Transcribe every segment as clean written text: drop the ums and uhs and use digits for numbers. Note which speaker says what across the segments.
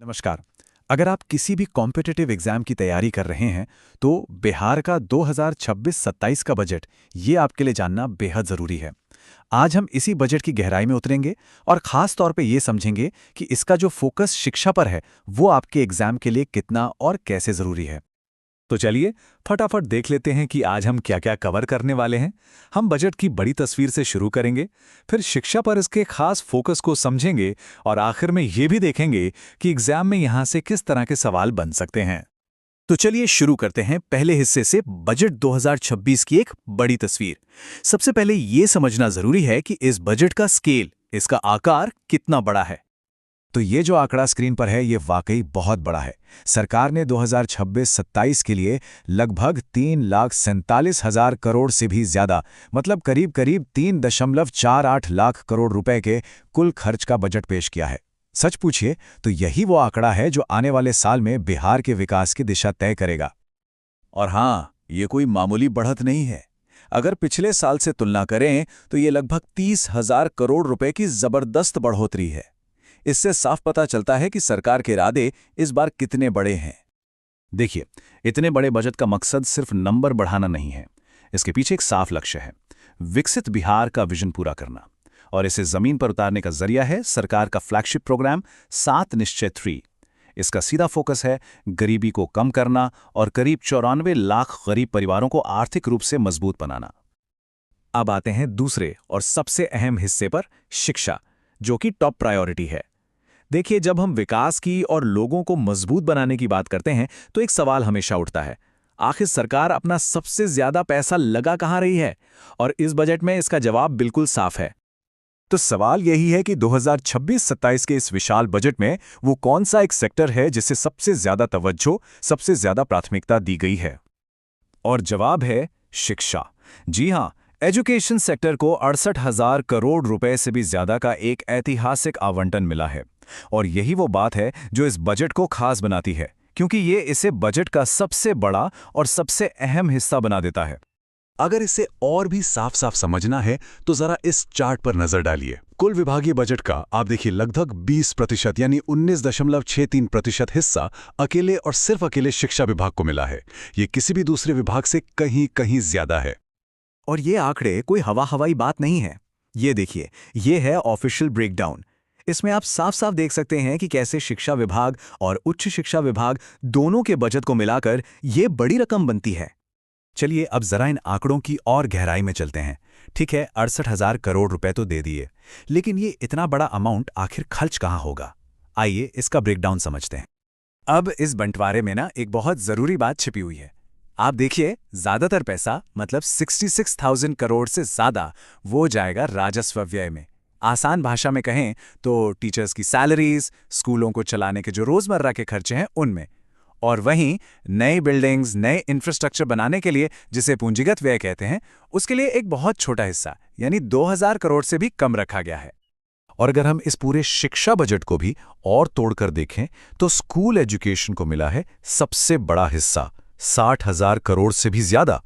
Speaker 1: नमस्कार। अगर आप किसी भी कॉम्पिटिटिव एग्जाम की तैयारी कर रहे हैं, तो बिहार का 2026-27 का बजट ये आपके लिए जानना बेहद ज़रूरी है। आज हम इसी बजट की गहराई में उतरेंगे और ख़ास तौर पे ये समझेंगे कि इसका जो फोकस शिक्षा पर है, वो आपके एग्जाम के लिए कितना और कैसे ज़रूरी है।
Speaker 2: तो चलिए फटाफट देख लेते हैं कि आज हम क्या क्या कवर करने वाले हैं। हम बजट की बड़ी तस्वीर से शुरू करेंगे, फिर शिक्षा पर इसके खास फोकस को समझेंगे और आखिर में ये भी देखेंगे कि एग्जाम में यहाँ से किस तरह के सवाल बन सकते हैं।
Speaker 1: तो चलिए शुरू करते हैं पहले हिस्से से, बजट 2026 की एक बड़ी तस्वीर। सबसे पहले ये समझना ज़रूरी है कि इस बजट का स्केल, इसका आकार कितना बड़ा है।
Speaker 2: तो ये जो आंकड़ा स्क्रीन पर है ये वाकई बहुत बड़ा है। सरकार ने 2026-27 के लिए लगभग 3,47,000 करोड़ से भी ज्यादा, मतलब करीब करीब 3.48 लाख करोड़ रुपए के कुल खर्च का बजट पेश किया है। सच पूछिए तो यही वो आंकड़ा है जो आने वाले साल में बिहार के विकास की दिशा तय करेगा।
Speaker 1: और हाँ, ये कोई मामूली बढ़त नहीं है। अगर पिछले साल से तुलना करें तो ये लगभग 30,000 करोड़ रुपए की जबरदस्त बढ़ोतरी है। इससे साफ पता चलता है कि सरकार के इरादे इस बार कितने बड़े हैं। देखिए, इतने बड़े बजट का मकसद सिर्फ नंबर बढ़ाना नहीं है। इसके पीछे एक साफ लक्ष्य है, विकसित बिहार का विजन पूरा करना। और इसे जमीन पर उतारने का जरिया है सरकार का फ्लैगशिप प्रोग्राम 7 निश्चय 3। इसका सीधा फोकस है गरीबी को कम करना और करीब 94 लाख गरीब परिवारों को आर्थिक रूप से मजबूत बनाना। अब आते हैं दूसरे और सबसे अहम हिस्से पर, शिक्षा, जो कि टॉप प्रायोरिटी है। देखिए, जब हम विकास की और लोगों को मजबूत बनाने की बात करते हैं तो एक सवाल हमेशा उठता है, आखिर सरकार अपना सबसे ज्यादा पैसा लगा कहां रही है? और इस बजट में इसका जवाब बिल्कुल साफ है।
Speaker 2: तो सवाल यही है कि 2026-27 के इस विशाल बजट में वो कौन सा एक सेक्टर है जिसे सबसे ज्यादा तवज्जो, सबसे ज्यादा प्राथमिकता दी गई है? और जवाब है शिक्षा। जी हां, एजुकेशन सेक्टर को 68,000 करोड़ रुपए से भी ज्यादा का एक ऐतिहासिक आवंटन मिला है। और यही वो बात है जो इस बजट को खास बनाती है, क्योंकि ये इसे बजट का सबसे बड़ा और सबसे अहम हिस्सा बना देता है। अगर इसे और भी साफ साफ समझना है तो जरा इस चार्ट पर नजर डालिए। कुल विभागीय बजट का आप देखिए लगभग 20% यानी 19.63% हिस्सा अकेले और सिर्फ अकेले शिक्षा विभाग को मिला है। ये किसी भी दूसरे विभाग से कहीं कहीं ज्यादा है।
Speaker 1: और ये आंकड़े कोई हवा हवाई बात नहीं है। ये देखिए, ये है ऑफिशियल ब्रेकडाउन। इसमें आप साफ साफ देख सकते हैं कि कैसे शिक्षा विभाग और उच्च शिक्षा विभाग दोनों के बजट को मिलाकर ये बड़ी रकम बनती है। चलिए अब जरा इन आंकड़ों की और गहराई में चलते हैं। ठीक है, 68,000 करोड़ रुपए तो दे दिए, लेकिन ये इतना बड़ा अमाउंट आखिर खर्च कहाँ होगा? आइए इसका ब्रेकडाउन समझते हैं। अब इस बंटवारे में ना एक बहुत जरूरी बात छिपी हुई है। आप देखिए, ज्यादातर पैसा मतलब 66,000 करोड़ से ज्यादा वो जाएगा राजस्व व्यय में। आसान भाषा में कहें तो टीचर्स की सैलरीज, स्कूलों को चलाने के जो रोजमर्रा के खर्चे हैं उनमें। और वहीं नई बिल्डिंग्स, नए इंफ्रास्ट्रक्चर बनाने के लिए, जिसे पूंजीगत व्यय कहते हैं, उसके लिए एक बहुत छोटा हिस्सा यानी 2,000 करोड़ से भी कम रखा गया है।
Speaker 2: और अगर हम इस पूरे शिक्षा बजट को भी और तोड़कर देखें तो स्कूल एजुकेशन को मिला है सबसे बड़ा हिस्सा, 60,000 करोड़ से भी ज्यादा,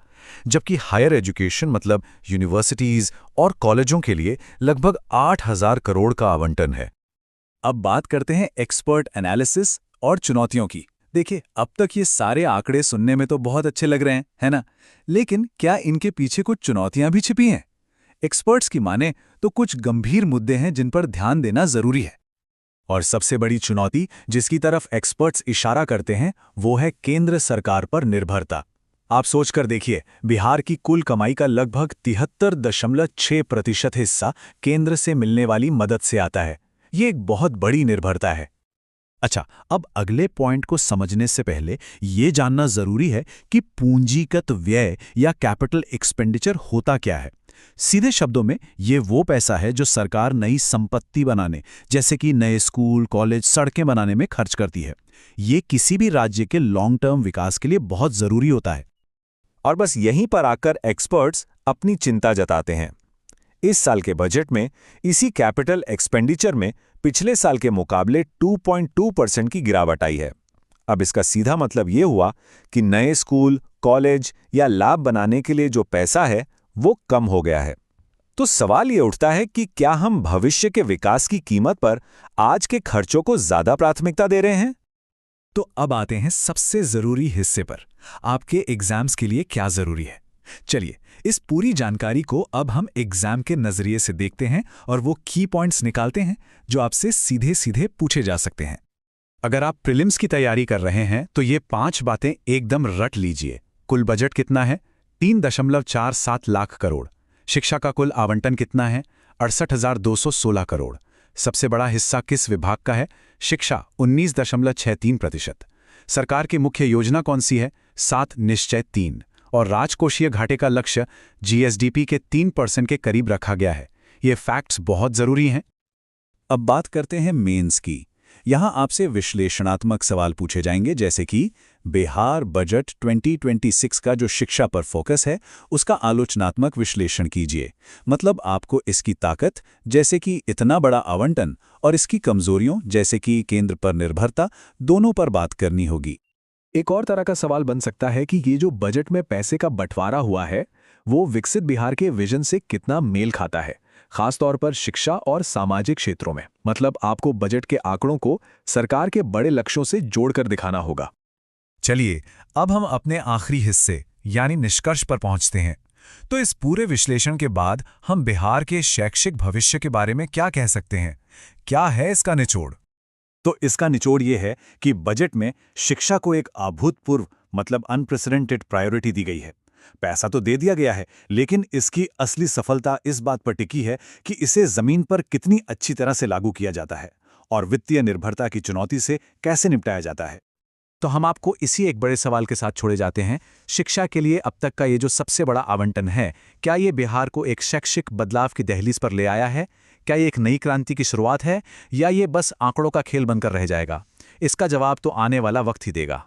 Speaker 2: जबकि हायर एजुकेशन मतलब यूनिवर्सिटीज और कॉलेजों के लिए लगभग 8,000 करोड़ का आवंटन है।
Speaker 1: अब बात करते हैं एक्सपर्ट एनालिसिस और चुनौतियों की। देखिए, अब तक ये सारे आंकड़े सुनने में तो बहुत अच्छे लग रहे हैं, है ना? लेकिन क्या इनके पीछे कुछ चुनौतियां भी छिपी हैं? एक्सपर्ट्स की माने तो कुछ गंभीर मुद्दे हैं जिन पर ध्यान देना जरूरी है। और सबसे बड़ी चुनौती जिसकी तरफ एक्सपर्ट्स इशारा करते हैं वो है केंद्र सरकार पर निर्भरता। आप सोचकर देखिए, बिहार की कुल कमाई का लगभग 73.6% हिस्सा केंद्र से मिलने वाली मदद से आता है। ये एक बहुत बड़ी निर्भरता है। अच्छा, अब अगले पॉइंट को समझने से पहले ये जानना जरूरी है कि पूंजीगत व्यय या कैपिटल एक्सपेंडिचर होता क्या है। सीधे शब्दों में ये वो पैसा है जो सरकार नई संपत्ति बनाने, जैसे कि नए स्कूल, कॉलेज, सड़कें बनाने में खर्च करती है। ये किसी भी राज्य के लॉन्ग टर्म विकास के लिए बहुत जरूरी होता है।
Speaker 2: और बस यहीं पर आकर एक्सपर्ट्स अपनी चिंता जताते हैं। इस साल के बजट में इसी कैपिटल एक्सपेंडिचर में पिछले साल के मुकाबले 2.2% की गिरावट आई है। अब इसका सीधा मतलब ये हुआ कि नए स्कूल, कॉलेज या लैब बनाने के लिए जो पैसा है वो कम हो गया है। तो सवाल ये उठता है कि क्या हम भविष्य के विकास की कीमत पर आज के खर्चों को ज्यादा प्राथमिकता दे रहे हैं?
Speaker 1: तो अब आते हैं सबसे जरूरी हिस्से पर, आपके एग्जाम्स के लिए क्या जरूरी है। चलिए, इस पूरी जानकारी को अब हम एग्जाम के नजरिए से देखते हैं और वो की पॉइंट्स निकालते हैं जो आपसे सीधे सीधे पूछे जा सकते हैं। अगर आप प्रीलिम्स की तैयारी कर रहे हैं तो ये 5 बातें एकदम रट लीजिए। कुल बजट कितना है? 3.47 लाख करोड़। शिक्षा का कुल आवंटन कितना है? 68,216 करोड़। सबसे बड़ा हिस्सा किस विभाग का है? शिक्षा, 19.63%। सरकार की मुख्य योजना कौन सी है? 7 निश्चय 3। और राजकोषीय घाटे का लक्ष्य जीएसडीपी के 3% के करीब रखा गया है। ये फैक्ट्स बहुत जरूरी हैं। अब बात करते हैं मेंस की। यहां आपसे विश्लेषणात्मक सवाल पूछे जाएंगे, जैसे कि बिहार बजट 2026 का जो शिक्षा पर फोकस है उसका आलोचनात्मक विश्लेषण कीजिए। मतलब आपको इसकी ताकत, जैसे कि इतना बड़ा आवंटन, और इसकी कमजोरियों, जैसे कि केंद्र पर निर्भरता, दोनों पर बात करनी होगी।
Speaker 2: एक और तरह का सवाल बन सकता है कि ये जो बजट में पैसे का बंटवारा हुआ है वो विकसित बिहार के विजन से कितना मेल खाता है, खासतौर पर शिक्षा और सामाजिक क्षेत्रों में। मतलब आपको बजट के आंकड़ों को सरकार के बड़े लक्ष्यों से जोड़कर दिखाना होगा।
Speaker 1: चलिए, अब हम अपने आखिरी हिस्से यानी निष्कर्ष पर पहुंचते हैं। तो इस पूरे विश्लेषण के बाद हम बिहार के शैक्षिक भविष्य के बारे में क्या कह सकते हैं? क्या है इसका निचोड़?
Speaker 2: तो इसका निचोड़ ये है कि बजट में शिक्षा को एक अभूतपूर्व, मतलब अनप्रेसिडेंटेड प्रायोरिटी दी गई है। पैसा तो दे दिया गया है, लेकिन इसकी असली सफलता इस बात पर टिकी है कि इसे जमीन पर कितनी अच्छी तरह से लागू किया जाता है और वित्तीय निर्भरता की चुनौती से कैसे निपटाया जाता है।
Speaker 1: तो हम आपको इसी एक बड़े सवाल के साथ छोड़े जाते हैं। शिक्षा के लिए अब तक का ये जो सबसे बड़ा आवंटन है, क्या ये बिहार को एक शैक्षिक बदलाव की दहलीज पर ले आया है? क्या ये एक नई क्रांति की शुरुआत है, या ये बस आंकड़ों का खेल बनकर रह जाएगा? इसका जवाब तो आने वाला वक्त ही देगा।